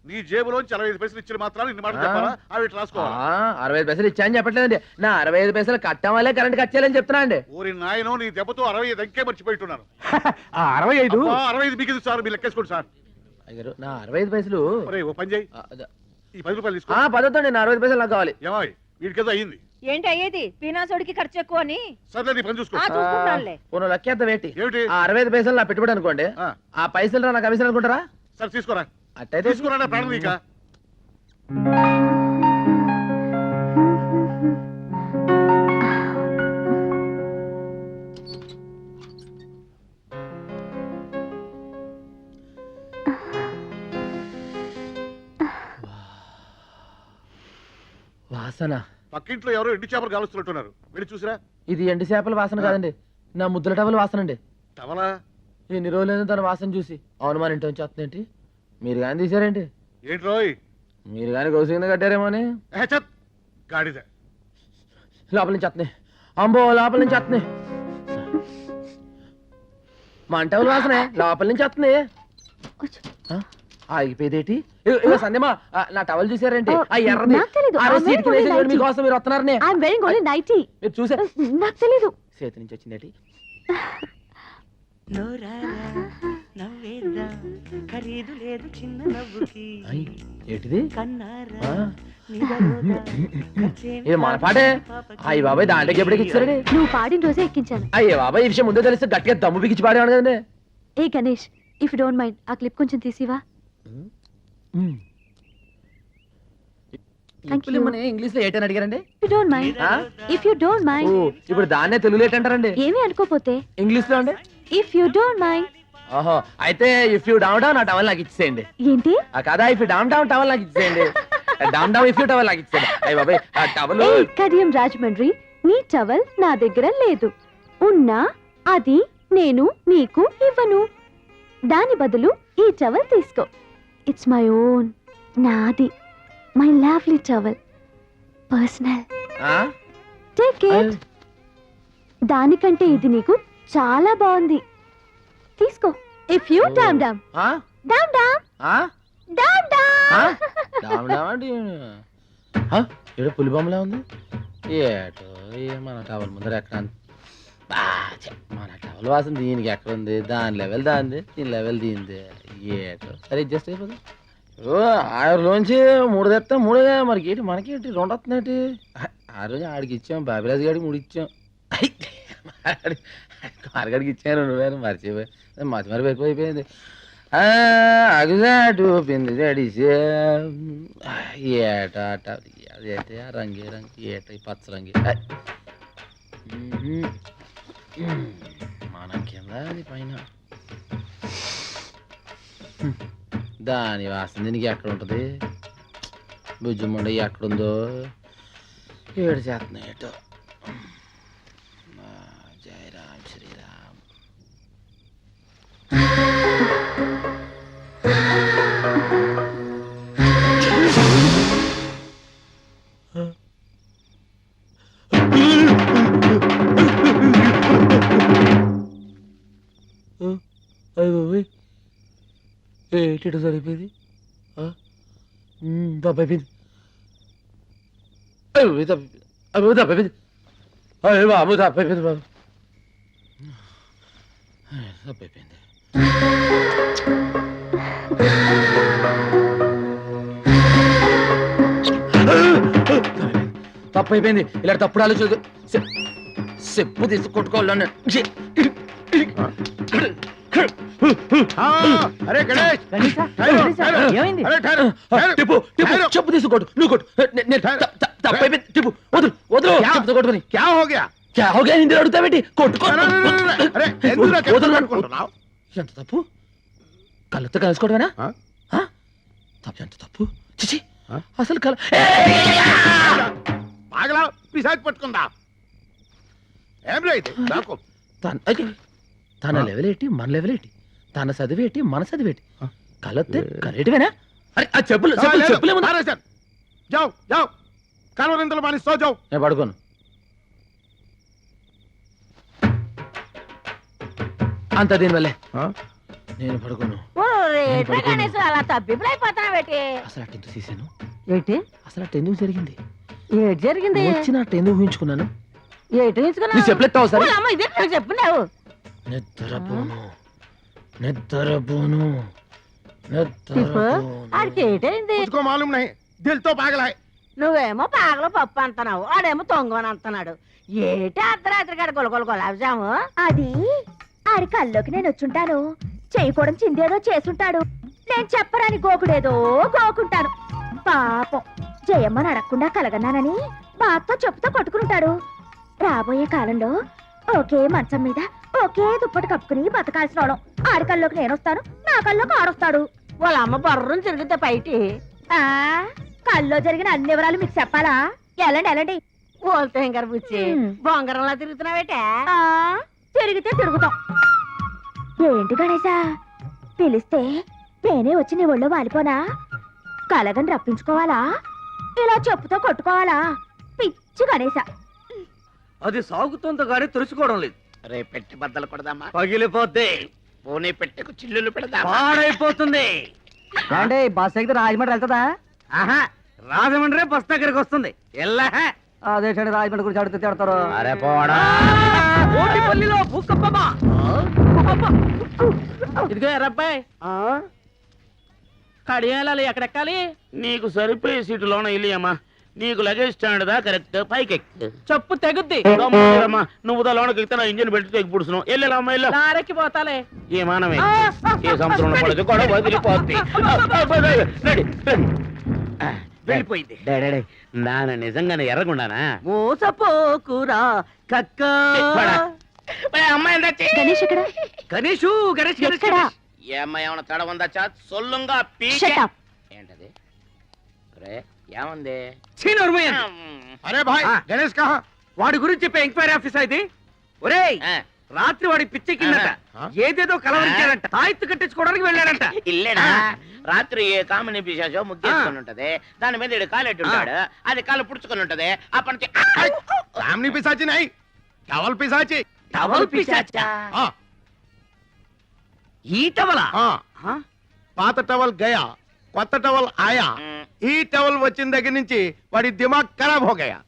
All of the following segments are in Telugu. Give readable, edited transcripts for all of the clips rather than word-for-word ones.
నీ జేబులోంచి 65 పైసలు ఇచ్చిన మాత్రాలు ఇన్ని మాటలు చెప్పాలా? అవి రాసుకోవాలి. 65 పైసలు ఇచ్చా అని చెప్పట్లేదండి. నా 65 పైసలు కట్టం వల్లే కరెంట్ కట్ చేయాలని చెప్తున్నా అండి. ఊరి నాయనో నీ దెబ్బతో 65 అంకే మర్చిపోయిట్టున్నాను. 65 65 మీకు సార్, మీరు లెక్కేసుకోండి సార్. అయ్యారు నా 65 పైసలు. ఓ పని చేయి, ఈ 10 రూపాయలు తీసుకో. పదవుతుంది, నా 65 పైసలు నాకు కావాలి. ఏమాయి వీడికేదో అయ్యింది. ఏంటి అయ్యేది? పీనాసోడికి ఖర్చు ఎక్కువ అని. సర్లే నీ పని చూసుకో. పోను లెక్కేద్దాం ఏంటి? ఏమిటి? 65 పైసలు నా పెట్టుబడి అనుకోండి. ఆ పైసలు నా కమిషన్ అనుకుంటారా? సరే తీసుకోరా. అట్టయితే తీసుకురా ప్రాణం నీకా. వాసన. పక్కింట్లో ఎవరో ఎండు చేపలు కాలుస్తున్నట్టున్నారు, వెళ్ళి చూసిరా. ఇది ఎండు చేపల వాసన కాదండి, నా ముద్దుల టవల్ వాసన అండి. టవలా? ఎన్ని రోజులైనా తన వాసన చూసి. అవును, మన ఇంటి వచ్చేస్తుందేంటి? మీరు కానీ తీసారేంటి? ఏంటి రోయ్? మీరు కానీ గౌసింద కట్టారేమో అని. గాడిద లోపల నుంచి వస్తున్నాయి. అంబో, లోపల నుంచి వస్తున్నాయి. మా టవల్ వాసనే లోపల నుంచి వస్తున్నాయి. ఆగిపోయేదేటి? సందేమా, నా టవల్ చూసారేంటి? ఎర్రది మీకోసం మీరు వస్తున్నారని మీరు చూసారు. నాకు తెలీదు. చేతి నుంచి వచ్చిందేటి? ఏంటిది? ఇది మన పాటే. అయ్యి బాబాయ్, దాంట్లోకి ఎప్పటికి ఇచ్చారండి? నువ్వు పాడిన రోజే ఎక్కించాను. అయ్యే బాబాయ్, ఈ విషయం ముందే తెలిస్తే గట్టిగా దమ్ము బిగించి పాడేవాడు కదండి. ఏ Ganesh, if you don't mind ఆ క్లిప్ కొంచెం తీసివా? ఇంగ్లీష్ లో ఏంటని అడిగారండి? If you don't mind. ఇప్పుడు దాన్నే తెలుగులో ఏంటంటారండి? ఏమీ అనుకోపోతే ఇంగ్లీష్ లో అండి. If you don't mind. ఓహో, అయితే ఇఫ్ యూ డౌన్ డౌన్ ఆ టవల్ నాకు ఇచ్చేయండి. ఏంటి? కదా, if you down down towel నాకు ఇచ్చేయండి. Down down if you towel నాకు ఇచ్చేయండి. అయ్య బాబాయ్, ఆ టవల్. కడియం రాజమండ్రి, నీ టవల్ నా దగ్గర లేదు. ఉన్నా అది నేను నీకు ఇవ్వను. దాని బదులు ఈ టవల్ తీసుకో. ఇట్స్ మై ఓన్, నాది. My lovely towel, personal. Take it. దానికంటే ఇది నీకు చాలా బాగుంది, తీసుకో. If you down down down down down down. ఏదో పులి బొమ్మలా ఉంది. ఏటో మన టవల్ ముందర ఎక్కడ? మన టవల్ వాసన దీనికి ఎక్కడ ఉంది? దాని లెవెల్ దాంది, దీని లెవెల్ దీంది. ఏటో సరే అడ్జస్ట్ అయిపోతుంది. ఆరులోంచి 3 తెస్తా, 3 మరి ఏంటి మనకేంటి 2 వస్తున్నాయి? ఆ రోజు ఆడికి ఇచ్చాం, బాబిరాజు గారికి 3 ఇచ్చాం. మార్గడికి ఇచ్చాను 2,000 మర్చిపోయి మరి ఎక్కువ అయిపోయింది. అగుజాటు పిండి తడిసే ఏట అదేంటి ఆ రంగి ఏట పచ్చ రంగి మన కింద అది పైన. దాని వాసన దీనికి ఎక్కడ ఉంటుంది? భుజముండ ఎక్కడుందో ఏడు చేస్తున్నాయి. ఏటో జై రామ్ శ్రీరామ్. ఏంటి సరిపోయింది? తప్పైపోయింది. తప్పైపోయింది. బాబు తప్పైపోయింది. బాబు తప్పైపోయింది. తప్పైపోయింది. ఇలా తప్పుడు ఆలోచన చెప్పు తీసి కొట్టుకోవాలని. చెప్పు తీసుకోడు నువ్వు కొట్టు. తప్పైపోయింది. వదులు వదులు. కొట్టుకుని హిందీ అడుగుతావేంటి? కొట్టుకో. ఎంత తప్పు? కళ్ళతో కలుసుకోవడమేనా? ఎంత తప్పు? చిచి, అసలు పట్టుకుందా? తన లెవెల్ ఏంటి, మన లెవెల్ ఏంటి? తన చదివేటి, మన చదివేటి? కలతే కరేటివేనా? అరే చెప్పులు చెప్పులేము. నేను పడుకోను. అంత దీనివల్లే నేను పడుకోను. పడుకోను. గణేష్ అలా తబ్బిబ్బులైపోతున్నావేటి అసలు అటు ఎందుకు తీసాను? ఏంటి అసలు అటు ఎందుకు జరిగింది? ఏటి జరిగింది వచ్చిన అటు ఎందుకు ఊహించుకున్నాను? ఏటి నీ చెప్పలేస్తావు సరే. ఇదే నాకు చెప్పున్నావు నిద్రపోను నిద్రపోను ఆడికి ఏటైంది मुझको मालूम नहीं दिल तो पागल है నువ్వేమో పాగల పప్పు అంటున్నావు ఆడేమో తొంగని అంటున్నాడు ఏటి అర్ధరాత్రి గడ గొలగొల గులాబ్జాము అది ఆడి కల్లోకి నేను వచ్చుంటాను చేయకూడదు చిందేదో చేసుంటాడు నేను చెప్పరాని గోకుడేదో గోకుంటాను పాపం జయమ్మని అడగకుండా కలగన్నానని బాతో చెప్పుతో కొట్టుకుంటాడు రాబోయే కాలంలో ఒకే మంచం మీద ఒకే దుప్పటి కప్పుకుని బతకాల్సిన వాళ్ళం ఆడి కల్లోకి నేను వస్తాను నా కల్లోకి ఆడొస్తాడు వాళ్ళ అమ్మ బర్రం తిరిగితే బయటి ఆ కల్లో జరిగిన అన్ని వివరాలు మీకు చెప్పాలా ఎలాండి ఎలాండి ఓల్తే గారు బుచ్చి బొంగరంలా తిరుగుతున్నావేటే ఆ తిరిగితే తిరుగుతాం ఏంటి గణేశా పిలిస్తే నేనే వచ్చి నీ ఒళ్ళో వాలిపోనా కలగని రప్పించుకోవాలా ఇలా చెప్పుతో కొట్టుకోవాలా పిచ్చి గణేశ అది సాగుతుందో గానీ తెలుసుకోవడం లేదు. రే పెట్టి బద్దలు కొడదామా? పగిలిపోద్ది, పోనీ పెట్టెకు చిల్లులు పెడదామా? పాడైపోతుంది. అంటే బస్ ఎక్కితే రాజమండ్రి వెళ్తుందా? ఆహా, రాజమండ్రి బస్ దగ్గరికి వస్తుంది. ఎల్లా అదేంటండి రాజమండ్రి గురించి అడిగితే తిడతారు. అరే పోడా. ఓటిపల్లిలో భూకంపమా? ఇదిగో ఎర్రబ్బాయి, కడియాలాలు ఎక్కడెక్కాలి? నీకు సరిపోయే సీటు లోన ఇల్లియమ్మా. నీకు లగేజ్ స్టాండ్ దా కరెక్ట్ పైకి ఎక్కు. చెప్పు తెగుద్ది. గమ్మునమ్మా, నువ్వు దా లోనకి ఎక్కితే నా ఇంజిన్ పెట్టి తెగి పుడుస్తున్నావు. వెళ్ళమ్మా వెళ్ళు. దారెక్కి పోతాలే. ఏ మానమే ఏ సంవత్సరం పడదు గొడవ వదిలిపోద్ది. రెడీ వెళ్ళిపోయింది. డాడీ నాన్న నిజంగానే ఎర్రగుండానా? మోసపోకురా కక్క. అమ్మాయి గణేష్ ఎక్కడ? గణేషు గణేష్ గణేష్ ఎక్కడా? ఏ అమ్మాయి ఏమన్నా తడ ఉందా? చా సొల్లుంగా పీకే. Shut up. ఏంటది? రే ఏముంది? अरे भाई हाँ। गणेश कहाँ వాడి గురించి చెప్పే ఎంక్వైరీ ఆఫీస్ ఇది. ఒరేయ్, ఆ, రాత్రి వాడి పిచ్చి కిందట ఆ. ఏదేదో కలవరించాడంట. తాయెత్తు కట్టించుకోవడానికి వెళ్ళాడంట. ఇల్లేనా? రాత్రి ఏ కామిని పిశాచో ముగ్గేసుకొని ఉంటది. దాని మీద ఈడు కాలెట్టు ఉంటాడు. అది కాలు పుడుచుకొని ఉంటది. అప్పటి నుంచి सामने पिसाची नहीं टवल पिसाची టవల్ పిశాచా? हाँ ఈ టవలా? हाँ పాత టవల్ గయా కొత్త టవల్ ఆయా ఈ టవల్ వచ్చిన దగ్గర నుంచి వాడి దిమాగ్ ఖరాబ్ హో గయా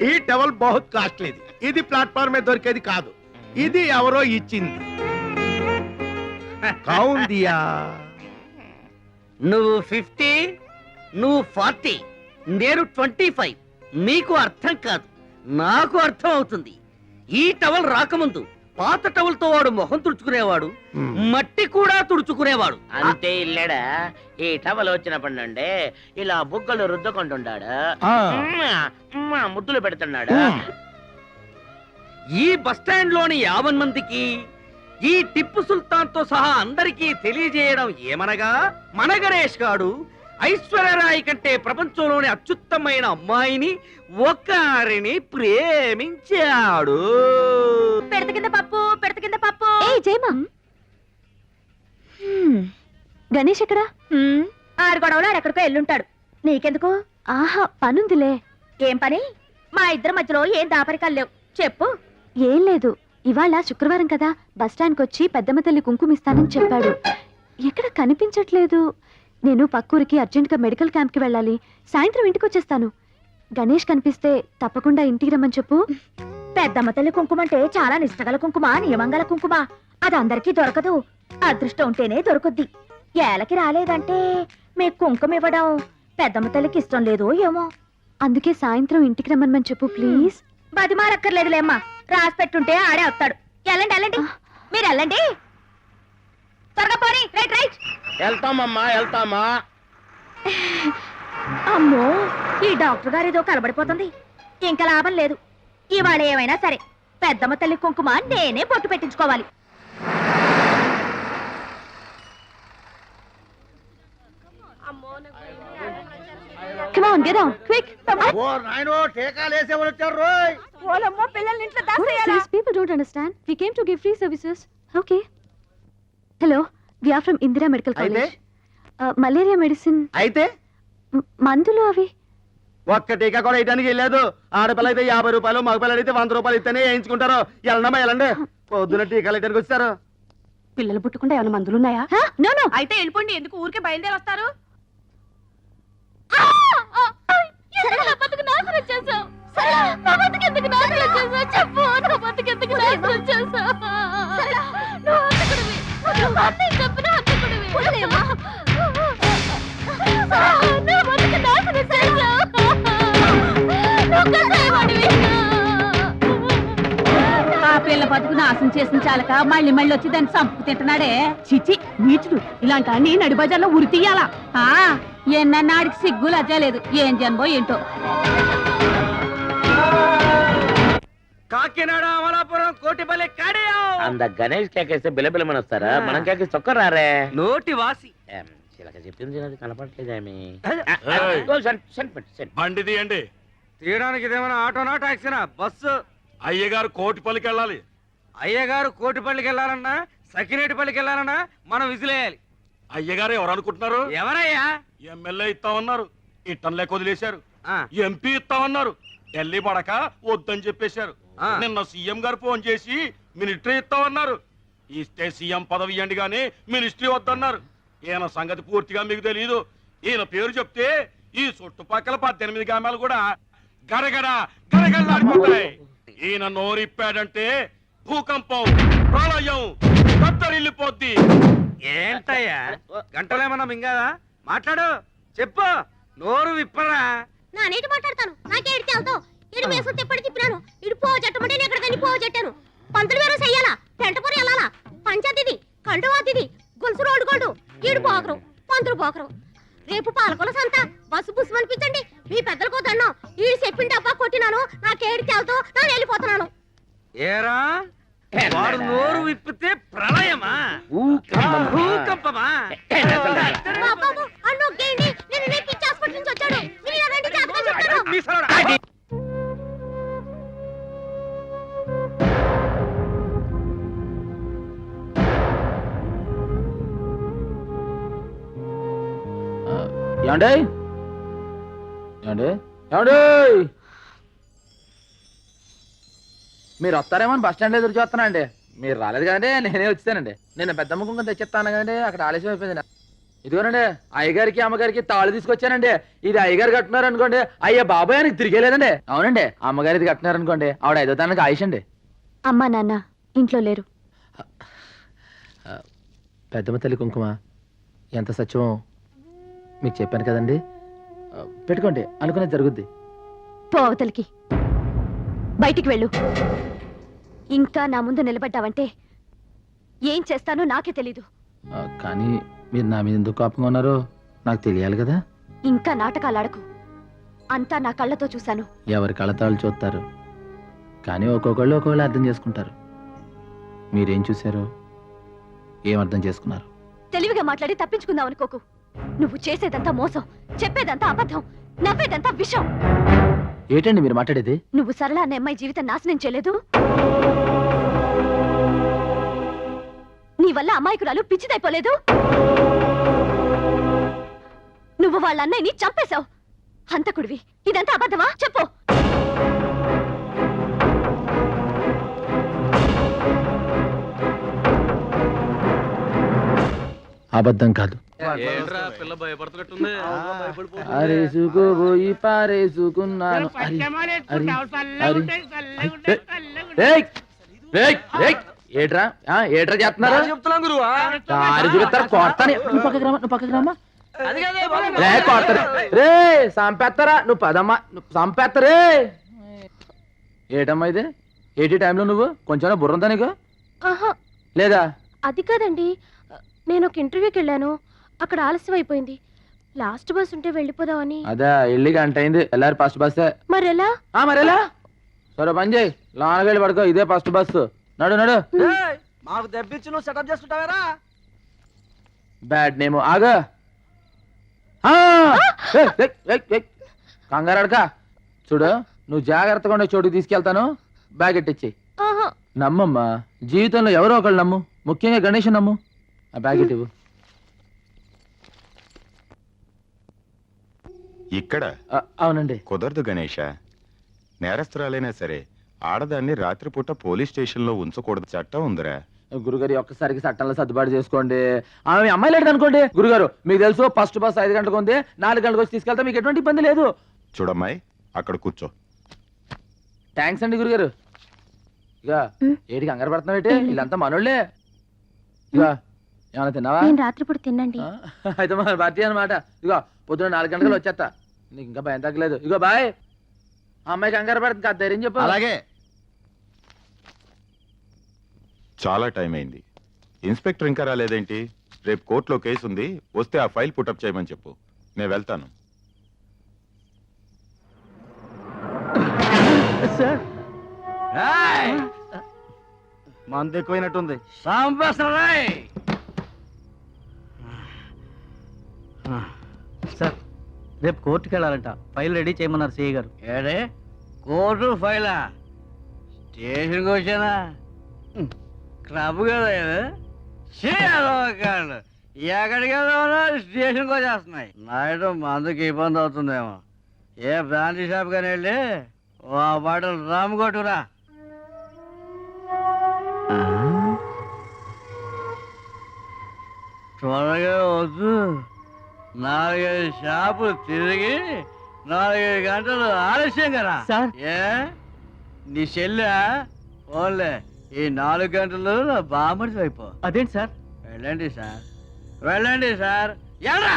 ఈ టవల్ బహుత్ కాస్ట్లీది ఇది ప్లాట్ఫామ్ మీద దొరికేది కాదు ఇది ఎవరో ఇచ్చింది కౌన్ దియా నువ్వు 50, నువ్వు 40, నేను 25. నీకు అర్థం కాదు, నాకు అర్థం అవుతుంది. ఈ టవల్ రాకముందు పాత టవల్ తో వాడు మొహం తుడుచుకునేవాడు, మట్టి కూడా తుడుచుకునేవాడు. అంతే ఇల్లేడా? ఈ టవల్ వచ్చినప్పటి నుండి ఇలా బుగ్గలు రుద్దుకుంటుంటాడు. ముద్దులు పెడుతున్నాడు. ఈ బస్ స్టాండ్ లోని 50 మందికి ఈ టిప్పు సుల్తాన్ తో సహా అందరికీ తెలియజేయడం ఏమనగా, మన గణేష్ గాడు ఐశ్వర్యరాయ్ కంటే ప్రపంచంలోని అత్యుత్తమైన అమ్మాయిని ఒకరిని ప్రేమించాడు. పెడత కింద పప్పు ఏ జయమా, గణేష్ ఎక్కడ? ఆరు గొడవలో ఎక్కడికో ఎల్లుంటాడు నీకెందుకు ఆహా, పనుందిలే. ఏం పని మా ఇద్దరి మధ్యలో ఏం దాపరికాలు లేవు చెప్పు ఏం లేదు, ఇవాళ శుక్రవారం కదా, బస్ స్టాండ్కి వచ్చి పెద్దమ్మ తల్లి కుంకుమిస్తానని చెప్పాడు. ఎక్కడ కనిపించట్లేదు. నేను పక్కూరికి అర్జెంట్గా మెడికల్ క్యాంప్కి వెళ్ళాలి. సాయంత్రం ఇంటికి వచ్చేస్తాను. గణేష్ కనిపిస్తే తప్పకుండా ఇంటికి రమ్మని చెప్పు. పెద్దమ్మ తల్లి కుంకుమ అంటే చాలా నిష్టగల కుంకుమ నియమంగల కుంకుమ అది అందరికీ దొరకదు అదృష్టం ఉంటేనే దొరుకుద్ది ఏలకి రాలేదంటే మీకు కుంకుమ ఇవ్వడం పెద్దమ్మ తల్లికి ఇష్టం లేదు ఏమో. అందుకే సాయంత్రం ఇంటికి రమ్మని చెప్పు ప్లీజ్. బతిమారక్కర్లేదులేమ్మా రాసి పెట్టుంటే ఆడే వస్తాడు. వెళ్ళండి వెళ్ళండి మీరు వెళ్ళండి త్వరగా పోనీ. రైట్ రైట్ వెళ్తామమ్మా వెళ్తామా. అమ్మో ఈ డాక్టర్ గారు ఏదో కలబడిపోతుంది. ఇంకా లాభం లేదు. ఇవాళ ఏమైనా సరే పెద్దమ్మ తల్లి కుంకుమ నేనే బొట్టు పెట్టించుకోవాలి. Come on, get down, quick. ఓ నాయనో టీకాలేసే వాళ్ళు వచ్చారు రోయ్. ఓలమ్మో పిల్లల్ని ఇంట్లో What is this? People don't understand. We came to give free services. Okay. Hello, we are from Indira Medical College. Malaria medicine. అయితే మందులు అవి. ఒక్క టీకా కూడా వేయడానికి వెళ్ళలేదు. ఆడపిల్ల అయితే 50 రూపాయలు మగపిల్లలు అయితే 100 రూపాయలు ఇస్తేనే వేయించుకుంటారు. వెళ్ళండమ్మా వెళ్ళండి. పొద్దున టీకాలు వేయడానికి వచ్చారు. పిల్లలు పుట్టకుండా ఏమైనా మందులున్నాయా? No no. అయితే వెళ్ళిపోండి, ఎందుకు ఊరికే బయలుదేరి వస్తారు? ఎందుకు నా బతుకు నాశనం చేశావు? నా బతుకు ఎందుకు నాశనం చేశావు? చెప్పు, నా బతుకు ఎందుకు నాశనం చేశావు? నువ్వు హంతకుడివి. నువ్వు అన్నయ్య చంపిన హంతకుడివి. నా బతుకు నాశనం చేశావు. నువ్వు కసాయవాడివి. ఆ పిల్ల బతుకు నాశనం చేసిన చాలక మళ్ళీ మళ్ళీ వచ్చి దాన్ని చంపు తింటున్నాడే. చిచి నీచుడు, ఇలాంటి అన్ని నడి బజార్లో ఉరి తీయాలా? ఎన్నన్నాడికి సిగ్గు లజ్జ లేదు. ఏం జన్మో ఏంటో. కాకినాడ అమలాపురం కోటిపల్లి కాడియో. అంద గణేష్ కేకేస్తే బిలబిలమని వస్తారా? మనం కేకేస్తే ఒక్కరారే. నోటి వాసి. చిలక చెప్పింది అది కనపడలేదేమి. బండి తీయండి. తీయడానికి ఇదేమైనా ఆటోనా టాక్సీనా? బస్సు. అయ్యగారు కోటిపల్లికి వెళ్ళాలి. అయ్యగారు కోటిపల్లికి వెళ్ళాలన్నా సకినేటిపల్లికి వెళ్ళాలన్నా మనం విసిలేయాలి. అయ్యగారు ఎవరు అనుకుంటున్నారు? ఎవరయ్యా? ఎమ్మెల్యే ఇస్తామన్నారు, ఇట్టంలే వదిలేశారు. ఆ. ఎంపీ ఇస్తామన్నారు, ఢిల్లీ పడక వద్దని చెప్పేశారు. ఆ. నిన్న సీఎం గారు ఫోన్ చేసి మినిస్ట్రీ ఇస్తామన్నారు. ఇస్తే సీఎం పదవి ఇవ్వండి గానీ మినిస్ట్రీ వద్దన్నారు. ఈయన సంగతి పూర్తిగా మీకు తెలియదు. ఈయన పేరు చెప్తే ఈ చుట్టుపక్కల 18 గ్రామాలు కూడా గరగడ గరగడలాడిపోతాయి. ఈయన నోరిప్పాడంటే భూకంపం, ప్రళయం, దత్తరిల్లిపోద్ది. ఏంటయ్యా గంటలేమన్నా మింగాదా? మాట్లాడు, చెప్పు, నోరు విప్పరా. నా నీటి మాట్లాడతాను. నాకేడు తేల్తావు? ఇడు మేసం తిప్పటి తిప్పినాను. ఇడు పో జట్టమంటే నేను ఎక్కడికని పో జట్టాను. పంతులు వేరు చెయ్యాలా? పెంటపూరి వెళ్ళాలా? పంచాయతీది, కండువాతిది, గొలుసు రోడ్డు గోల్డు. ఈడు పోకరు, పంతులు పోకరు. రేపు పాలకొల సంత, బస్సు బుస్సు అనిపించండి. మీ పెద్దలకు దండం. ఈడు చెప్పిన డబ్బా కొట్టినాను. నాకేడు తేల్తావు? నేను వెళ్ళిపోతున్నాను. ఏరా వాడు నోరు విప్పితే ప్రళయమా, భూకంపమా? బాబు అన్ను గేండి. నేను నీ పిచ్చి హాస్పిటల్ నుంచి వచ్చాడు. మీరు రండి, జాగ్రత్త చెప్తాను. ఏమండే ఏమండే ఏమండే మీరు వస్తారేమో బస్ స్టాండ్ ఎదురు చూస్తానండి. మీరు రాలేదు కదండి, నేనే వచ్చానండి. నేను పెద్దమ్మ కుంకుమ తెచ్చిస్తాను కదండి, అక్కడ ఆలస్యం అయిపోయింది. ఇదిగోనండి అయ్యగారికి అమ్మగారికి తాళు తీసుకొచ్చానండి. ఇది అయ్యగారు కట్టున్నారు అనుకోండి, అయ్యా బాబాయ్ ఆయనకి తిరిగేలేదండి. అవునండి, అమ్మగారి ఇది కట్టినారు అనుకోండి, ఆవిడ 5వ తారీఖుకి ఆయుష్ అండి. అమ్మా నాన్న ఇంట్లో లేరు. పెద్దమ్మ తల్లి కుంకుమ ఎంత సత్యం మీకు చెప్పాను కదండి. పెట్టుకోండి, అనుకునేది జరుగుద్ది. పో అవతలికి, బయటికి వెళ్ళు. ఇంకా నా ముందు నిలబడ్డావంటే ఏం చేస్తానో నాకే తెలీదు. కానీ మీరు నా మీద ఎందుకు కోపంగా ఉన్నారో నాకు తెలియాలి కదా. ఇంకా నాటకాలు ఆడకు. అంతా నా కళ్ళతో చూశాను. ఎవరి కళ్ళతాళ్ళు చూస్తారు, కానీ ఒక్కొక్కళ్ళు ఒక్కొక్కళ్ళు అర్థం చేసుకుంటారు. మీరేం చూశారో ఏం అర్థం చేసుకున్నారు? తెలివిగా మాట్లాడి తప్పించుకుందాం అనుకోకు. నువ్వు చేసేదంతా మోసం, చెప్పేదంతా అబద్ధం, నవ్వేదంతా విషం. ఏంటండి మీరు మాట్లాడేది? నువ్వు సరళ అనే అమ్మాయి జీవితం నాశనం చేయలేదు. నీ వల్ల అమాయకురాలు పిచ్చిదైపోలేదు. నువ్వు వాళ్ళ అన్నయ్యని చంపేశావు. హంతకుడివి. ఇదంతా అబద్ధమా? చెప్పు. అబద్ధం కాదు. అరేసుకోబోయి పారేసుకున్నాను. ఏట్రా ఏట్రా చేస్తున్నారు? చెప్తున్నాం గురువా. చూపిస్తారు కొడతాను. నువ్వు పక్కకి రామా, నువ్వు పక్కకి రామా. రే కొడతారు రే, సంపేస్తారా? నువ్వు పదమ్మా, నువ్వు సంపేస్తారే. ఏటమ్మా ఇది? ఏటి టైంలో నువ్వు కొంచెం బుర్ర ఉందా నీకు? లేదా? అది కాదండి, నేను ఒక ఇంటర్వ్యూకి వెళ్ళాను. అక్కడ ఆలస్యం అయిపోయింది. లాస్ట్ బస్ ఉంటే వెళ్ళిపోదామని. అదే వెళ్ళి గంట అయింది. వెళ్ళారు ఫస్ట్ బస్సే. మరెలా? మరెలా? సరే పని చేయి, లోనకి వెళ్ళి పడుకో. ఇదే ఫస్ట్ బస్సు. నడు నడు. మాకు దెబ్బిచ్చి నువ్వు సెటప్ చేసుకుంటావేరా? Bad name. ఆగా కంగారు అడక. చూడు, నువ్వు జాగ్రత్తగా ఉండే చోటుకి తీసుకెళ్తాను. బ్యాగ్ ఎట్టిచ్చి. నమ్మమ్మా, జీవితంలో ఎవరో ఒకళ్ళు నమ్ము, ముఖ్యంగా గణేష్ నమ్ము. ఆ బ్యాగ్ ఎట్టివ్వు. ఇక్కడ అవునండి. కుదరదు గణేష. నేరస్తురాలైనా సరే ఆడదాన్ని రాత్రిపూట పోలీస్ స్టేషన్లో ఉంచకూడదు, చట్టం ఉందిరా. గురుగారు ఒక్కసారికి చట్టంలో సర్దుబాటు చేసుకోండి. ఆమె అమ్మాయి లేదు అనుకోండి గురుగారు, మీకు తెలుసు ఫస్ట్ బస్ 5 గంటలకు ఉంది, 4 గంటలకు వచ్చి తీసుకెళ్తా, మీకు ఎటువంటి ఇబ్బంది లేదు. చూడమ్మాయి అక్కడ కూర్చో. థ్యాంక్స్ అండి గురుగారు. ఇక ఏడికి కంగారు పడుతున్నావు ఏంటి? వీళ్ళంతా మనోళ్ళే. ఇక ఏమైనా తిన్నావా? నేను రాత్రిపూట తినండి. అయితే మన భారతీయ అనమాట. ఇగో పొద్దున 4 గంటలకు వచ్చేస్తా, నీకు ఇంకా భయం తగ్గలేదు. ఇగో బాయ్. అమ్మాయి కంగారు పడుతుంది కదా, ధైర్యం చెప్పు. అలాగే. చాలా టైం అయింది, ఇన్స్పెక్టర్ ఇంకా రాలేదేంటి? రేపు కోర్టులో కేసు ఉంది, వస్తే ఆ ఫైల్ పుటప్ చేయమని చెప్పు, నేను వెళ్తాను. మంది ఎక్కువైనట్టుంది. సార్ రేపు కోర్టుకి వెళ్ళాలంట, ఫైల్ రెడీ చేయమన్నారు సిఐ గారు. ఏడే కోర్టు ఫైలా? స్టేషన్కి వచ్చానా? క్లబ్ కదా చేయాలి. ఎక్కడికి వెళ్దామన్నా స్టేషన్కి వచ్చేస్తున్నాయి. నైట్ మందుకి ఇబ్బంది అవుతుందేమో. ఏ బ్రాంచ్ షాప్ కానీ వెళ్ళి ఓ బాటలు రామ్ కొట్టురా. త్వరగా వద్దు, 4-5 షాపులు తిరిగి 4-5 గంటలు ఆలస్యం కదా సార్. ఏ నీ చెల్లె ఓన్లే ఈ 4 గంటలు నా బామర్చి అయిపో. అదేంటి సార్? వెళ్ళండి సార్, వెళ్ళండి సార్. ఎలా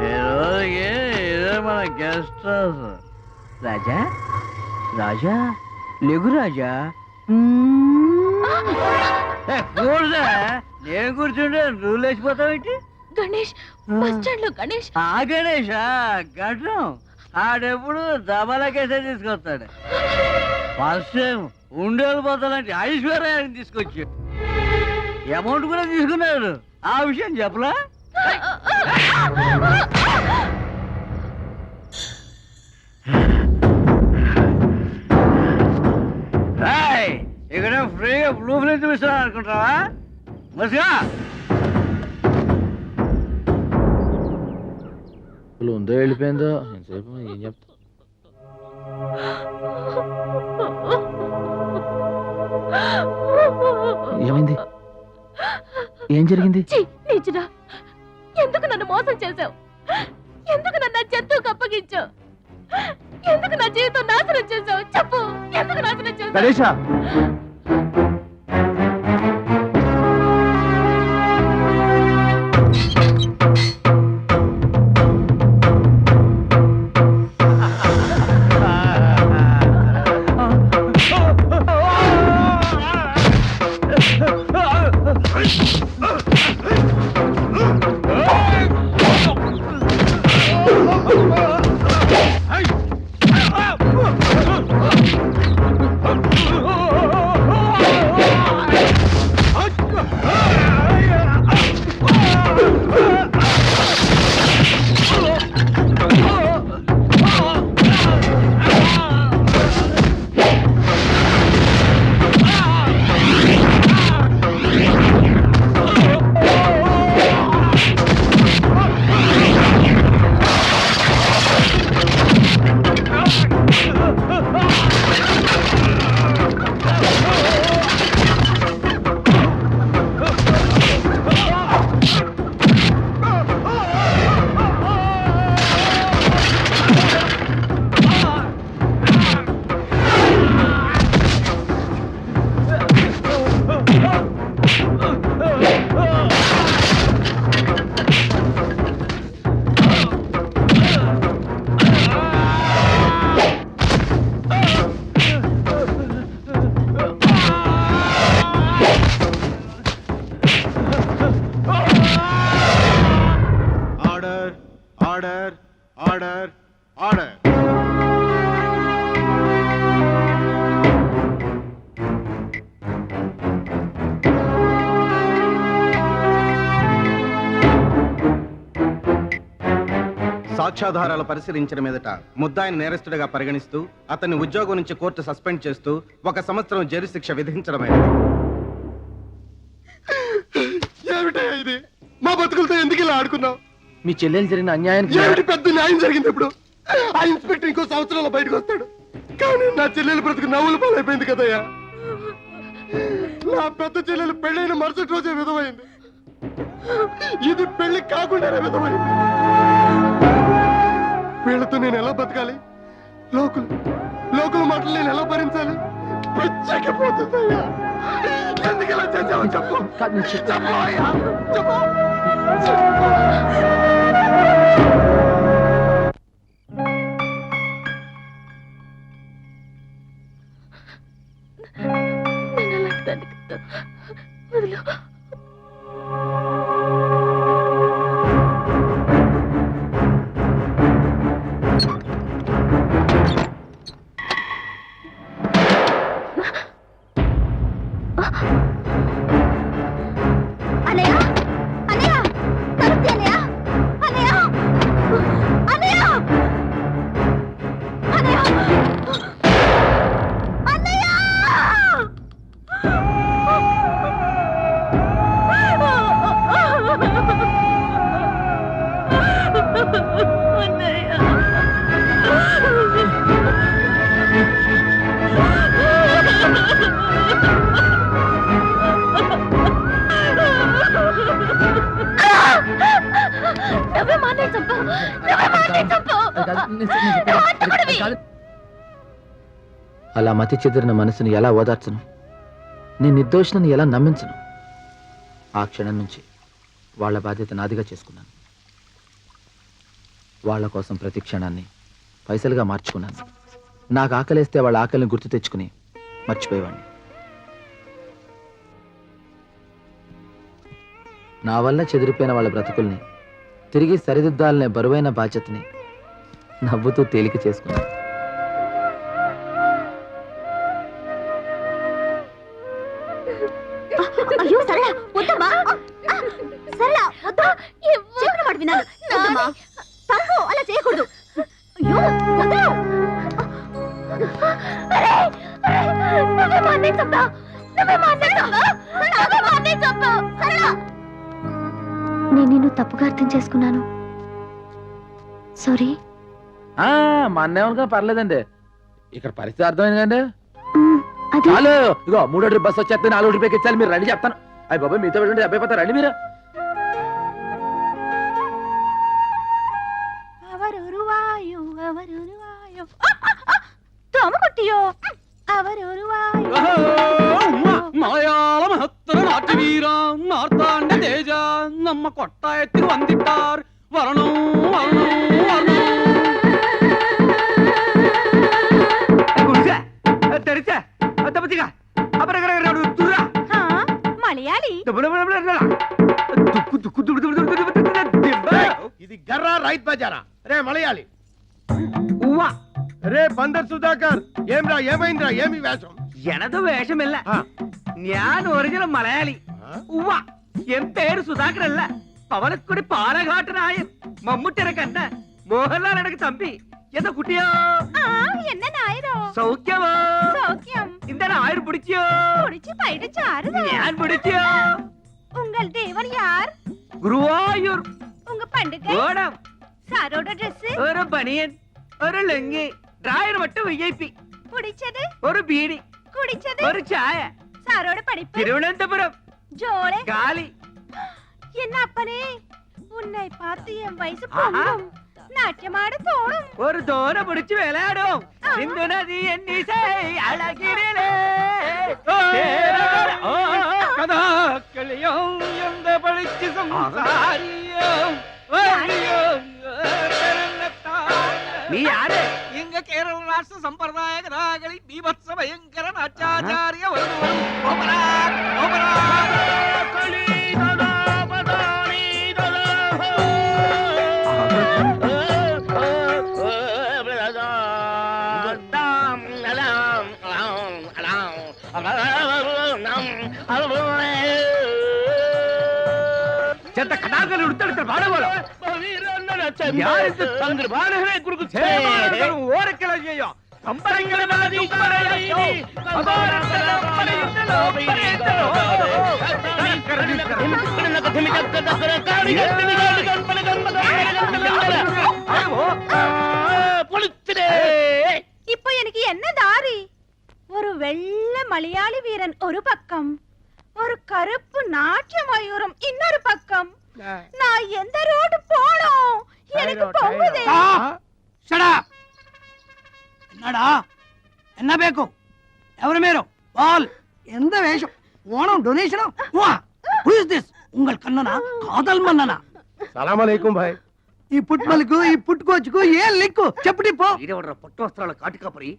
ఈ రోజుకి ఇదే మన గెస్ట్ హౌస్. రాజా రాజా లేగు రాజా. కూర్చో, నేను కూర్చుంటే నువ్వు లేచిపోతావేంటి? గణేష్, బస్ స్టాండ్ లో గణేష్. ఆ గణేషా గడ్డం ఆడెప్పుడు దబాలకేసే తీసుకొస్తాడు. ఫస్ట్ టైం ఉండేళ్ళు పోతానంటే ఐశ్వర్యాన్ని తీసుకొచ్చి అమౌంట్ కూడా తీసుకున్నాడు. ఆ విషయం చెప్పలా? ఇక్కడ ఫ్రీగా బ్లూ ఫిల్మ్ చూపిస్తున్నాను అనుకుంటావా? మసిగా ఉందో వెళ్ళిపోయిందో ఎంతసేపు ఏం చెప్తా. ఏమైంది? ఏం జరిగింది? నీచుడా, ఎందుకు నన్ను మోసం చేశావు? ఎందుకు నన్ను జంతువుకు అప్పగించావు? ఎందుకు నా జీవితం నాశనం చేశావు? చెప్పు, ఎందుకు నాశనం చేశావు? Ganesha, order order order. సాక్ష్యాధారాలు పరిశీలించిన మీదట ముద్దాయిని నేరస్తుడిగా పరిగణిస్తూ అతన్ని ఉద్యోగం నుంచి కోర్టు సస్పెండ్ చేస్తూ 1 సంవత్సరం జైలు శిక్ష విధించడమైనది. ఏమిటా ఇది? మా బతుకులతో ఎందుకు ఇలా ఆడుకున్నావు? మీ చెల్లెలు జరిగిన అన్యాయానికి ఏమిటి పెద్ద న్యాయం జరిగింది? ఇప్పుడు ఆ ఇన్స్పెక్టర్ ఇంకో సంవత్సరంలో బయటకు వస్తాడు. కానీ నా చెల్లెలు బ్రతుకు నవ్వుల పాలైపోయింది కదయ్యా. నా పెద్ద చెల్లెలు పెళ్ళైన మరుసటి రోజే విధమైంది. ఇది పెళ్లి కాకుండానే విధమైంది. వీళ్ళతో నేను ఎలా బతకాలి? లోకల్ మాటలు నేను ఎలా భరించాలి? పిచ్చకపోతుందయ్యా. ఎందుకు ఇలా చేసావో చెప్పు. చెప్పు అయ్యా, చెప్పు. నేను అలాంటి దాన్ని కదా. వదిలు. అన్నయ్య అన్నయ్య తలుపు అన్నయ్య అన్నయ్య అన్నయ్య అన్నయ్య అన్నయ్య నువ్వే మానే చంపు. అలా మతి చెదిరిన మనసుని ఎలా ఓదార్చను? నీ నిర్దోషణని ఎలా నమ్మించను? ఆ క్షణం నుంచి వాళ్ళ బాధ్యత నాదిగా చేసుకున్నాను. వాళ్ళ కోసం ప్రతి క్షణాన్ని పైసలుగా మార్చుకున్నాను. నాకు ఆకలేస్తే వాళ్ళ ఆకలిని గుర్తు తెచ్చుకుని మర్చిపోయేవాడిని. నా వల్ల చెదిరిపోయిన వాళ్ళ బ్రతుకుల్ని తిరిగి సరిదిద్దాలనే బరువైన బాధ్యతని నవ్వుతూ తేలిక చేసుకున్నాను. అయ్యో సరళ వద్దమ్మా. సరళ వద్దు. చెప్పిన మాట వినాలి. వద్దమ్మా. తప్పు అలా చేయకూడదు. అయ్యో వద్దు. అరే అరే నువ్వే మానే చంపా. సరళ నేను నిన్ను తప్పుగా అర్థం చేసుకున్నాను. సారీ. మా అన్నేమనుకో పర్లేదండి. ఇక్కడ పరిస్థితి అర్థమైంది కండి. అది చాలు. ఇగో 3 ట్రిప్ బస్ వచ్చేస్తే 4 ట్రిప్ ఎక్కించాలి. మీరు రండి చెప్తాను. అయ్యి బాబాయ్ మీతో పెట్టండి. అబ్బాయి పోతారు. రండి మీరు. മലയാള മഹത്തര നാട്യവീര മാർത്താണ്ഡ തേജ നമ്മ കൊട്ടായത്തിൽ വന്നിട്ടാർ വരണോ വരണോ വരണോ మలయాళీ ఇది గర్రా రైత్ బజారా. రే మలయాళి. రే బందర్ సుధాకర్. ఏమ్రా ఏమైందిరా? ఏమి వేషం? എനത് വേഷമില്ല. ഞാൻ ഒറിജിനൽ മലയാളി. ഉവ്വ എൻ പേര് സുധാകർ അല്ല. പവനക്കുടി പാലഘാട്ടനായ മമ്മൂട്ടിയുടെ കണ്ട മോഹൻലാൽ എനക്ക് തമ്പി. എന്താ കുട്ടിയോ? என்ன நாயரோ? സൗഖ്യമോ? சௌக்கியம். இந்த ஆயிரம் பிடிச்சிയോ? குடிச்சு பயிடு சாருதா. ഞാൻ പിടിച്ചിയോ? உங்கள் தேவன் யார்? ഗുരുവായൂർ. உங்க பண்டிகை? ഓണം. சாரோட Dress? ഒരു ബനിയൻ, ഒരു ലുങ്കി, ഡ്രൈവർ മറ്റും VIP. குடிச்சது? ഒരു ബീഡി, குடிச்சது? ഒരു ചായ. சாரோட படிப்பு? തിരുവനന്തപുരം. ஜோலே? കാലി. என்ன அப்பனே, உன்னை பார்த்து என் வயசு பொங்கும். நாட்டியமாட தோணும். ഒരു തോര പിടിച്ച് വിളയാടും. സിന്ധു നദി എന്നീസേ അഴകിരിലേ കഥാക്കളിയോ എന്ത് പഠിച്ച് സംസാരിയോ. നീ ആര്? ഇങ്ങ കേരള രാഷ്ട്ര സമ്പ്രദായ കഥാകളി ബീഭത്സ ഭയങ്കര നാട്യാചാര്യ ചെത്ത കഥാകൾ എടുത്തെടുത്ത് പാടുപോലോ. ഓരക്കല ചെയ്യോ இப்போ எனக்கு என்ன மலையாளி வீரன் ஒரு பக்கம், ஒரு கருப்பு நாட்டிய மயூரம் இன்னொரு பக்கம். நான் எந்த ரோடு போனோம்? எனக்கு போகுதே. என்னடா என்ன ಬೇಕು ఎవరు మీరు బాల్ ఎంత వేషం Onam donation who is this உங்கள் కన్ననా కాదల్ మన్ననా సలాం అలైకుం భాయ్. ఈ పుట్మలకు ఈ పుట్టుకోచుకు ఏం లిక్కు చెప్పటి పో. ఈడెవడ్రా పట్టు వస్త్రాల కాటికాపరి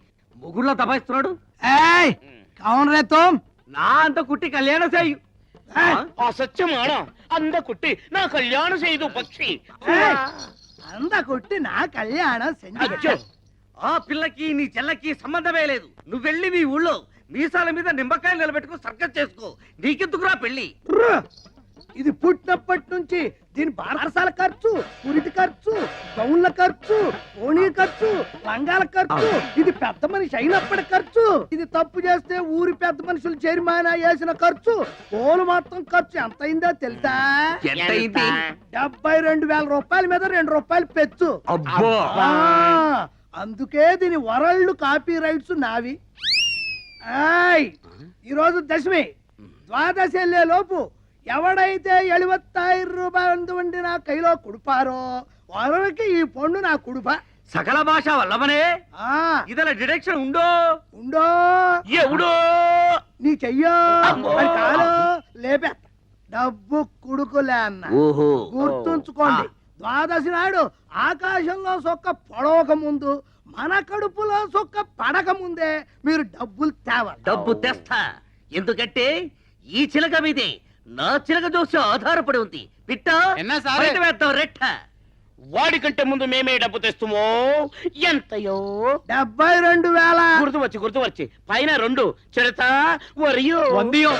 మొగుళ్ళ దబాయిస్తున్నాడు. ఏయ్ కౌన్ రే తుమ్? నా అంత కుట్టి కళ్యాణ చేయి. అసత్యమాన అంద కుట్టి నా కళ్యాణ చేయదు పక్షి. అంద కొట్టి నా కళ్యాణం అచ్చో. ఆ పిల్లకి నీ చెల్లకి సంబంధమే లేదు. నువ్వు వెళ్ళి మీ ఊళ్ళో మీసాల మీద నిమ్మకాయలు నిలబెట్టుకో సర్కస్ చేసుకో. నీకెందుకురా పెళ్లి? ఇది పుట్టినప్పటి నుంచి దీని బారసాల ఖర్చు, పురిటి ఖర్చు, గౌన్ల ఖర్చు, ఓణీ ఖర్చు, రంగాల ఖర్చు, ఇది పెద్ద మనిషి అయినప్పటి ఖర్చు. ఇది తప్పు చేస్తే ఊరి పెద్ద మనుషులు జరిమానా వేసిన ఖర్చు, పోలు మొత్తం ఖర్చు ఎంత అయిందో తెలుసా? ఎంతైంది? 72,000 రూపాయల మీద 2 రూపాయలు పెచ్చు. అబ్బో. అందుకే దీని వరల్డ్ కాపీ రైట్స్ నావి. ఈరోజు దశమి, ద్వాదశి వెళ్ళే లోపు ఎవడైతే 75 రూపాయలు వండి నా కైలో కుడిపారో వారికి ఈ పండు నా కుడుప. సకల భాష వల్లమనే ఇదల డిడక్షన్ ఉండో ఉండో ఎవడో నీ చెయ్యో మరి కాలో లేపే డబ్బు కుడుకులే అన్న. గుర్తుంచుకోండి, ద్వాదశి నాడు ఆకాశంలో సొక్క పొడవక ముందు మన కడుపులో సొక్క పడక ముందే మీరు డబ్బులు తేవాలి. డబ్బు తెస్తా. ఎందుకంటే ఈ చిలక మీదే నా చిలక దోష ఆధారపడి ఉంది. పిట్ట బయట వేద్దాం రెట్ట. వాడికంటే ముందు మేమే డబ్బు తెస్తుమో. ఎంతయో? 72,000. గుర్తు వచ్చి పైన 2 చెడతా వరియో వందియో.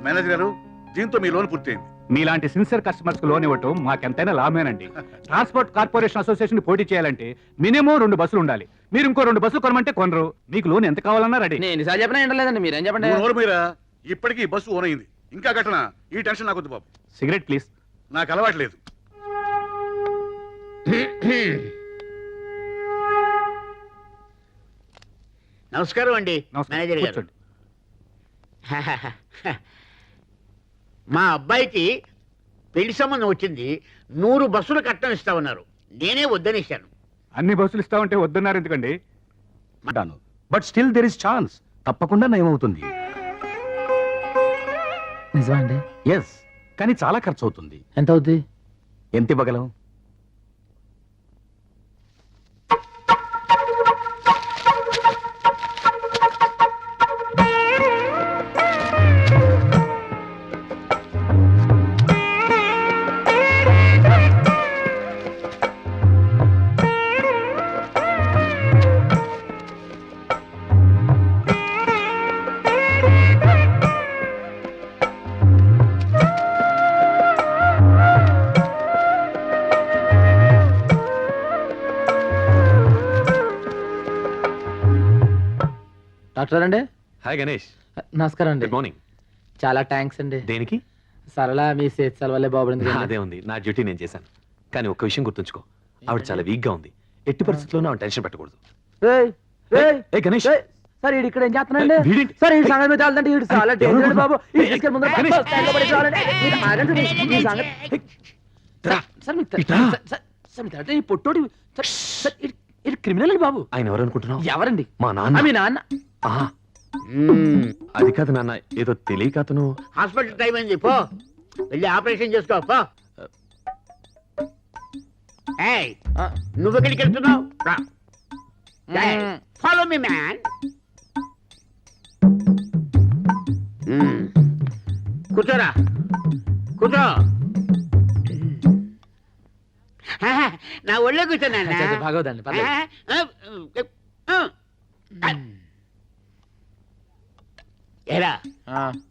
మేనేజర్ గారు, దీంతో మీ లోన్ పూర్తయింది. మీలాంటి సిన్సియర్ కస్టమర్స్ కు లోన్ ఇవ్వటం మాకెంతైనా లాభమేనండి. ట్రాన్స్పోర్ట్ కార్పొరేషన్ అసోసియేషన్ పోటీ చేయాలంటే మినిమం 2 బస్సులు ఉండాలి. మీరు ఇంకో 2 బస్సులు కొనమంటే కొనరు. మీకు లోన్ ఎంత కావాలన్నా రెడీ. నేను ఎన్నిసార్లు చెప్పినా ఏంటలేదండి, మీరేం చెప్పండి. మీరా ఇప్పటికీ ఈ బస్సు ఓన్ అయింది. ఇంకా కట్టనా? ఈ టెన్షన్ నాకు వద్దు బాబు. Cigarette please. నాకు అలవాటు లేదు. నమస్కారం అండి మేనేజర్ గారు. కూర్చోండి. మా అబ్బాయికి పెళ్లి సంబంధం వచ్చింది. 100 బస్సులు కట్టం ఇస్తా ఉన్నారు. నేనే వద్దనిస్తాను. అన్ని బస్సులు ఇస్తామంటే వద్దన్నారు ఎందుకండి? But still there is chance. తప్పకుండా నయమవుతుంది. నిజమా అండి? ఎస్, కానీ చాలా ఖర్చు అవుతుంది. ఎంత అవుద్ది? ఎంత ఇవ్వగలం? డాక్టర్ అండి? హాయ్ గణేష్. నమస్కారం అండి. Good morning. చాలా థ్యాంక్స్ అండి. దేనికి? సరళ మీ సేత్సాల వల్లే బాగుపడింది. అదే ఉంది, నా డ్యూటీ నేను చేశాను. కానీ ఒక్క విషయం గుర్తుంచుకో, ఆవిడ చాలా వీక్ గా ఉంది. ఎట్టి పరిస్థితుల్లోనూ ఆవిడ టెన్షన్ పెట్టకూడదు. ఏ గణేష్, సార్ ఈడు ఇక్కడ ఏం చేస్తున్నాండి? వీడేంటి? సార్ ఈ సంగతి మీద వెళ్తుంటే ఈడు చాలా డేంజర్ బాబు. ఈ తీసుకెళ్ళి ముందర గణేష్. బస్ స్టాండ్లో పడేసి రావాలండి. మీరు ఆగండి సార్, ఈ సంగతి. సార్ మీకు సార్ మీ తండ్రి ఈ పొట్టోడి సార్ ఇది క్రిమినల్ అండి బాబు. ఆయన ఎవరు అనుకుంటున్నావు? ఎవరండి? మా నాన్న. మీ నాన్న. ఆహా, అది కాదు నాన్న, ఏదో తెలియక అతను. హాస్పిటల్ టైం అయింది, పో వెళ్ళి ఆపరేషన్ చేసుకో పో. ఏయ్, నువ్వెక్కడికి వెళ్తున్నావు? Follow me man. కూర్చోరా, కూర్చో. నా ఒళ్ళో కూర్చోనా? బాగోదండి ఏరా,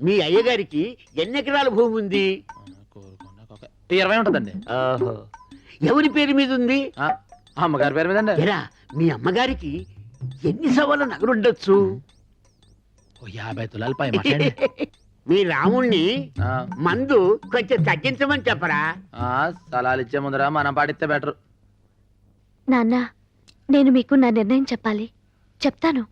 మీ అయ్యగారికి ఎన్ని ఎకరాల భూమి ఉంది? 20 ఉంటుందండి. ఎవరి పేరు మీద ఉంది? అమ్మగారి పేరు మీద అండి. ఏరా, మీ అమ్మగారికి ఎన్ని సవాళ్ళ నగలు ఉండొచ్చు? 50 తులాలు పై మాట్లాడండి. మీ రాముణ్ణి మందు కొంచెం తగ్గించమని చెప్పరా? స్థలాలు ఇచ్చే ముందర మనం పాటిస్తే బెటర్. నాన్న, నేను మీకు నా నిర్ణయం చెప్పాలి. చెప్తాను.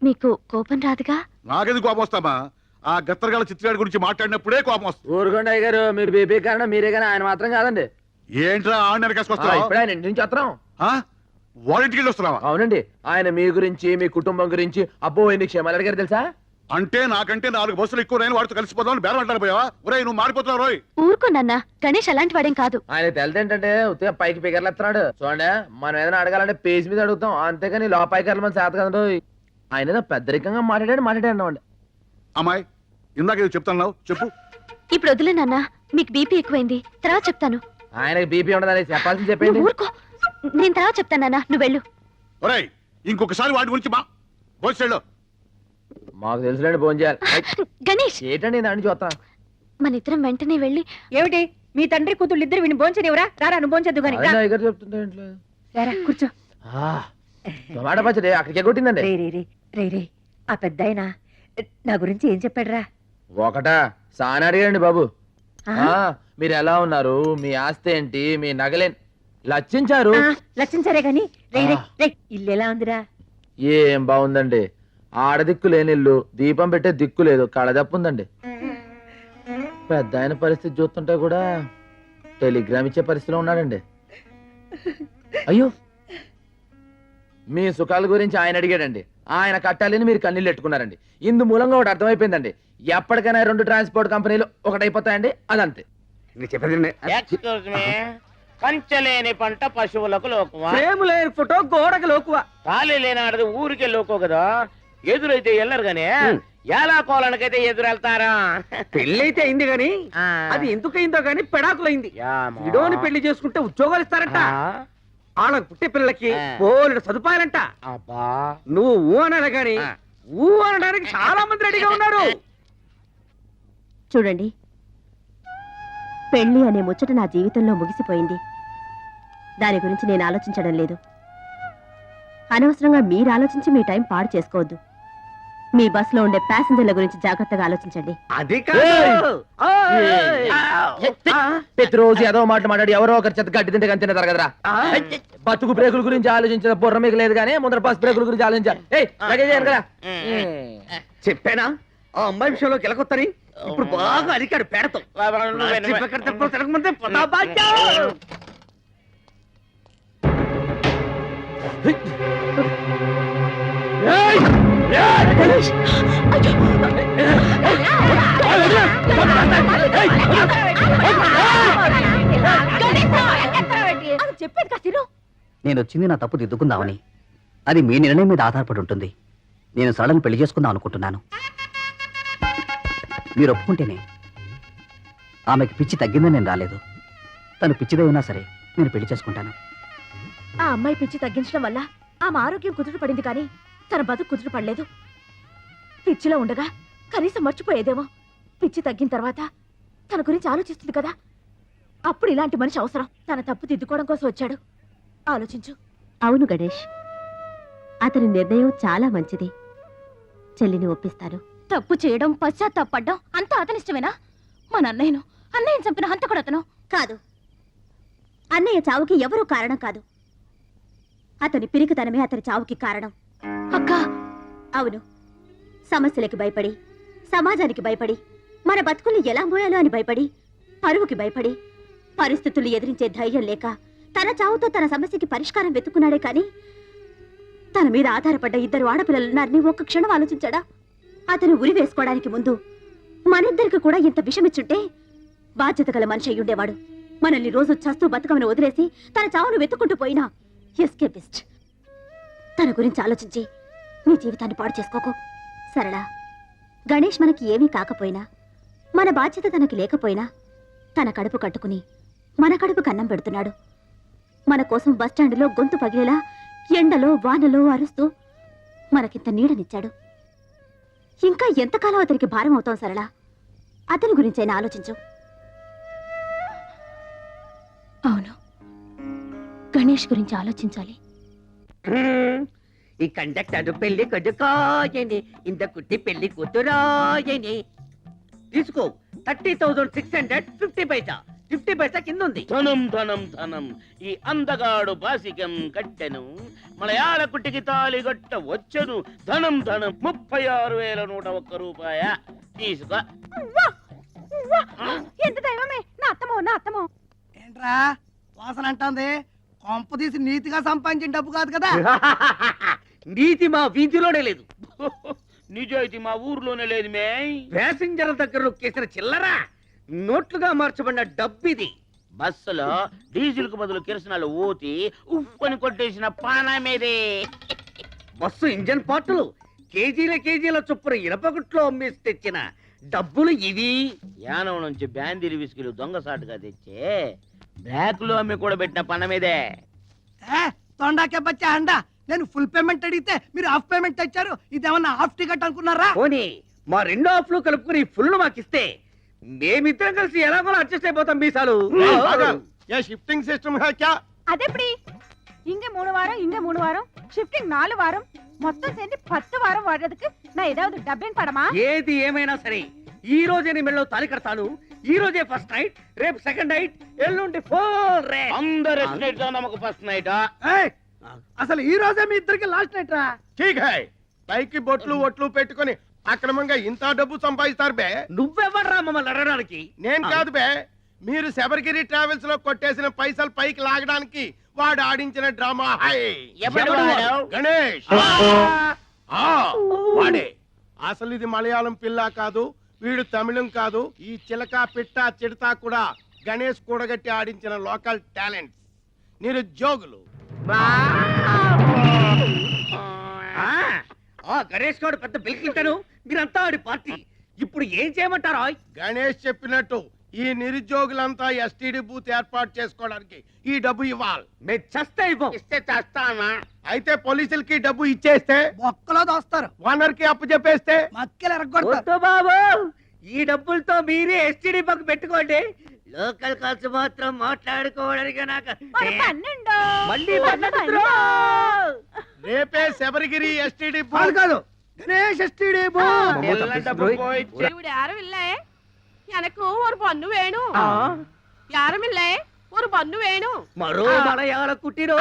మీకు కోపం రాదుగా? నాకెందుకు కోపం వస్తామా? ఆ గత్తరగాల చిత్రగాడి గురించి మాట్లాడినప్పుడే కోపం వస్తుంది. ఊరుకోండి అయ్య గారు, మీరు బీపీ కారణం మీరే కానీ ఆయన మాత్రం కాదండి. ఏంట్రా ఆడిన ఇప్పుడే ఆయన ఇంటి నుంచి వస్తున్నాం. వారింటికి వెళ్ళి వస్తున్నావా? అవునండి, ఆయన మీ గురించి మీ కుటుంబం గురించి అబ్బో ఎన్ని క్షేమాలు అడిగారు తెలుసా? అంటే నాకంటే 4 బస్సులు ఎక్కువ రైలు వాడితో కలిసిపోదామని బేరం అంటారు పోయావా? ఒరేయ్ నువ్వు మారిపోతున్నావు రోయ్. ఊరుకోండి, గణేష్ అలాంటి వాడేం కాదు. ఆయన తెలిదేంటంటే ఉత్తిగా పైకి పిగర్లు ఎత్తున్నాడు. చూడండి, మనం ఏదైనా అడగాలంటే పేజ్ మీద అడుగుతాం, అంతేగాని లోపాయికర్లు మన చేత కదండు. ఆయన ఏదో పెద్దరికంగా మాట్లాడాడు అండి. అమ్మాయి ఇందాక ఏదో చెప్తున్నావు, చెప్పు. ఇప్పుడు వదిలే నాన్న, మీకు బీపీ ఎక్కువైంది, తర్వాత చెప్తాను. ఆయనకి బీపీ ఉండదని చెప్పాల్సింది చెప్పండి. నువ్వు ఊరుకో, నేను తర్వాత చెప్తాను నాన్న, నువ్వు వెళ్ళు. ఒరేయ్ ఇంకొకసారి వాటి గురించి భోజనం మాకు తెలుసులేండి, ఫోన్ చేయాలి. గణేష్ ఏంటండి దాన్ని చూస్తా. మన ఇద్దరం వెంటనే వెళ్ళి. ఏమిటి మీ తండ్రి కూతుళ్ళు ఇద్దరు విని భోంచనివరా? రారా నువ్వు భోంచద్దు గాని. అయ్యగారు చెప్తుంటే ఇంట్లో రారా కూర్చో. టమాటా పచ్చడి అక్కడికే కొట్టిందండి. రే ఆ పెద్దాయన నా గురించి ఏం చెప్పాడురా? ఒకటా సానా అడిగారండి బాబు. మీరు ఎలా ఉన్నారు, మీ ఆస్తి ఏంటి, మీ నగలేం లచ్చించారు. లక్షించారే గాని రే ఇల్లు ఎలా ఉందిరా? ఏం బాగుందండి, ఆడదిక్కు లేని ఇల్లు, దీపం పెట్టే దిక్కు లేదు, కళదప్పు ఉందండి. పెద్ద ఆయన పరిస్థితి చూస్తుంటే కూడా టెలిగ్రామ్ ఇచ్చే పరిస్థితిలో ఉన్నాడండి. అయ్యో, మీ సుఖాల గురించి ఆయన అడిగాడండి, ఆయన కట్టాలని మీరు కన్నీళ్ళు పెట్టుకున్నారండి. ఇందు మూలంగా ఒకటి అర్థమైపోయిందండి, ఎప్పటికైనా 2 ట్రాన్స్పోర్ట్ కంపెనీలు ఒకటైపోతాయండి, అదంతే. కంచెలేని పంట పశువులకు లోకువా, ప్రేమ లేని ఫోటో గోడకి లోకువా, ఖాళీ లేని ఆడది ఊరికే లోకో కదా. ఎదురైతే వెళ్ళరు గానీ ఎలా కోలనికైతే ఎదురెళ్తారా? పెళ్ళైతే అయింది గాని అది ఎందుకయిందో గాని పెడాకులైంది. ఇడోని పెళ్లి చేసుకుంటే ఉద్యోగాలు ఇస్తారంట, వాళ్ళకి పుట్టే పిల్లలకి బోలెడు సదుపాయాలంట. నువ్వు ఊ అనాలి గాని ఊ అనడానికి చాలా మంది రెడీగా ఉన్నారు. చూడండి, పెళ్లి అనే ముచ్చట నా జీవితంలో ముగిసిపోయింది. దాని గురించి నేను ఆలోచించడం లేదు. అనవసరంగా మీరు ఆలోచించి మీ టైం పాడు చేసుకోవద్దు. మీ బస్సులో ఉండే ప్యాసింజర్ల గురించి జాగ్రత్తగా ఆలోచించండి. అది ప్రతిరోజు ఏదో మాట్లాడి ఎవరో ఒకరి చేత గడ్డి తింటే కానీ తింటారు కదరా. బతుకు బ్రేకుల గురించి ఆలోచించిన బుర్ర మీకు లేదు కానీ ముందర బస్ బ్రేకుల గురించి ఆలోచించాలి కదా. చెప్పానా ఆ అమ్మాయి విషయంలో గెలకొత్తని? ఇప్పుడు బాగా అరికాడు పేడతో. చెప్పేది కాసిరు. నేను వచ్చింది నా తప్పు దిద్దుకుందామని. అది మీ నిర్ణయం మీద ఆధారపడి ఉంటుంది. నేను సడన్ పెళ్లి చేసుకుందాం అనుకుంటున్నాను. మీరు ఒప్పుకుంటేనే. ఆమెకి పిచ్చి తగ్గిందని నేను రాలేదు. తను పిచ్చిదైనా సరే నేను పెళ్లి చేసుకుంటాను. ఆ అమ్మాయి పిచ్చి తగ్గించడం వల్ల ఆమె ఆరోగ్యం కుదుట పడింది కానీ తన బతుకు కుదుట పడలేదు. పిచ్చిలో ఉండగా కనీసం మర్చిపోయేదేమో. పిచ్చి తగ్గిన తర్వాత తన గురించి ఆలోచిస్తుంది కదా, అప్పుడు ఇలాంటి మనిషి అవసరం. తన తప్పు దిద్దుకోవడం కోసం వచ్చాడు. ఆలోచించు. అవును గణేష్, అతని నిర్ణయం చాలా మంచిది. చెల్లిని ఒప్పిస్తాను. తప్పు చేయడం, పశ్చాత్తాపడ్డం అంతా అతనిష్టమేనా? మన అన్నయ్యను చంపిన హంతకుడు అతను కాదు. అన్నయ్య చావుకి ఎవరూ కారణం కాదు. అతని పిరికితనమే అతని చావుకి కారణం. అక్కా, అవును. సమస్యలకి భయపడి, సమాజానికి భయపడి, మన బతుకుల్ని ఎలా మోయాలో అని భయపడి, పరువుకి భయపడి, పరిస్థితులు ఎదిరించే ధైర్యం లేక తన చావుతో తన సమస్యకి పరిష్కారం వెతుకున్నాడే కానీ తన మీద ఆధారపడ్డ 2 ఆడపిల్లలున్నారని ఒక్క క్షణం ఆలోచించాడా? అతను ఉరి వేసుకోవడానికి ముందు మనిద్దరికి కూడా ఇంత విషమిచ్చుంటే బాధ్యత గల మనిషి అయ్యుండేవాడు. మనల్ని రోజు చస్తూ బతుకమని వదిలేసి తన చావును వెతుక్కుంటూ పోయినా ఎస్కేపిస్ట్. తన గురించి ఆలోచించి నీ జీవితాన్ని పాడు చేసుకోకు. సరళ, గణేష్ మనకి ఏమీ కాకపోయినా, మన బాధ్యత తనకి లేకపోయినా తన కడుపు కట్టుకుని మన కడుపు కన్నం పెడుతున్నాడు. మన కోసం బస్టాండులో గొంతు పగిలేలా ఎండలో వానలో అరుస్తూ మనకింత నీడనిచ్చాడు. ఇంకా ఎంతకాలం అతనికి భారం అవుతాం సరళ? అతని గురించైనా ఆలోచించు. అవును, గణేష్ గురించి ఆలోచించాలి. ఈ కండక్టర్ పెళ్లి కొడుకోయని, ఇంత కుట్టి పెళ్లి కూతురాయని. తీసుకో 30,650 పైసా. 50 పైసా కింద ఉంది. ధనం ధనం ధనం ఈ అందగాడు బాసికం కట్టెను మలయాళ కుట్టికి తాళి గట్ట వచ్చెను ధనం ధనం 36,101 రూపాయ తీసుకో. ఎంత దైవమే, నా అత్తమో నా అత్తమో. ఏంట్రా వాసన అంటుంది? కొంప తీసి నీతిగా సంపాదించిన డబ్బు కాదు కదా? నీతి మా వీధిలోనే లేదు, నిజాయితీ మా ఊర్లోనే లేదు మే. ప్యాసింజర్ల దగ్గర నొక్కేసిన చిల్లరా నోట్లుగా మార్చబడిన డబ్బిది. బస్సులో డీజిల్ కు బదులు కిరసనాలు ఊతి ఉప్పని కొట్టేసిన పానమేదే. బస్సు ఇంజన్ పార్టులు కేజీల చొప్పున ఇనపగుట్లో అమ్మేసి తెచ్చిన డబ్బులు ఇవి. యానం నుంచి బ్యాందీరి విస్కీలు దొంగసాటుగా తెచ్చే బ్లాక్ లో అమ్మి కూడా పెట్టిన పనమేదే. తొండాకే బచ్చా అండా, నేను ఫుల్ పేమెంట్ అడిగితే మీరు హాఫ్ పేమెంట్ తెచ్చారు. ఇదేమన్నా హాఫ్ టికెట్ అనుకున్నారా? పోనీ మా రెండో హాఫ్లు కలుపుకుని ఫుల్ మాకిస్తే మేమిద్దరం కలిసి ఎలాగో అడ్జస్ట్ అయిపోతాం. మీసాలు షిఫ్టింగ్ సిస్టమ్ హై క్యా? అదెప్పటి? ఇంక 3 వారం ఇంక 3 వారం షిఫ్టింగ్ 4 వారం మొత్తం சேர்ந்து 10 వారం వాడేందుకు నా ఏதாவது డబ్బింగ్ పడమా? ఏది ఏమైనా సరే ఈ రోజే నీ మెళ్ళలో తాళి కడతాను. ఈ రోజే ఫస్ట్ నైట్, రేపు సెకండ్ నైట్, ఎల్లుండి ఫోర్ రే. అందరు ఎస్టేట్ నమ్మకు ఫస్ట్ నైట్. అసలు ఈ రోజే మీ ఇద్దరికి లాస్ట్ నైట్ రా. ఠీక్ హై, పైకి బొట్లు ఒట్లు పెట్టుకొని అక్రమంగా ఇంత డబ్బు సంపాదిస్తారు బే. నువ్వెవర్రా మమ్మల్ని అడగడానికి? నేను కాదు బే, మీరు శబరిగిరి ట్రావెల్స్ లో కొట్టేసిన పైసలు పైకి లాగడానికి వాడు ఆడించిన డ్రామా. హై ఎవడు వాడు? గణేష్. వాడే. అసలు ఇది మలయాళం పిల్ల కాదు, వీడు తమిళం కాదు. ఈ చిలక పిట్ట చిడతా కూడా గణేష్ కూడగట్టి ఆడించిన లోకల్ టాలెంట్స్, నిరుద్యోగులు. గణేష్ గౌడ్ పెద్ద బిల్కింటాను, మీరంతా ఆడి పార్టీ. ఇప్పుడు ఏం చేయమంటారా? గణేష్ చెప్పినట్టు ఈ నిరుద్యోగులంతా ఎస్టీడీ బూత్ ఏర్పాటు చేసుకోవడానికి ఈ డబ్బు ఇవ్వాలి. మేము చస్తే ఇవ్వం. ఇస్తే చేస్తానా? అయితే పోలీసులకి డబ్బు ఇచ్చేస్తే ఒక్కలో దోస్తారు, ఓనర్ కి అప్పు చెప్పేస్తే మక్కలు ఎరగొడతారు. వద్దు బాబు, ఈ డబ్బులతో మీరే ఎస్టీడీ పక్క పెట్టుకోండి. లోకల్ కాల్స్ మాత్రం మాట్లాడుకోవడానికి నాకు మళ్ళీ రేపే శబరిగిరి ఎస్టీడీ కాదు కాదు, గణేష్ ఎస్టీడీ బూత్. இவரு யாரும் இல்ல எனக்கு ஒரு பொண்ணு வேணும். யாரும் இல்ல ஒரு பொண்ணு வேணும். మరో మలయాళ కుట్టిరో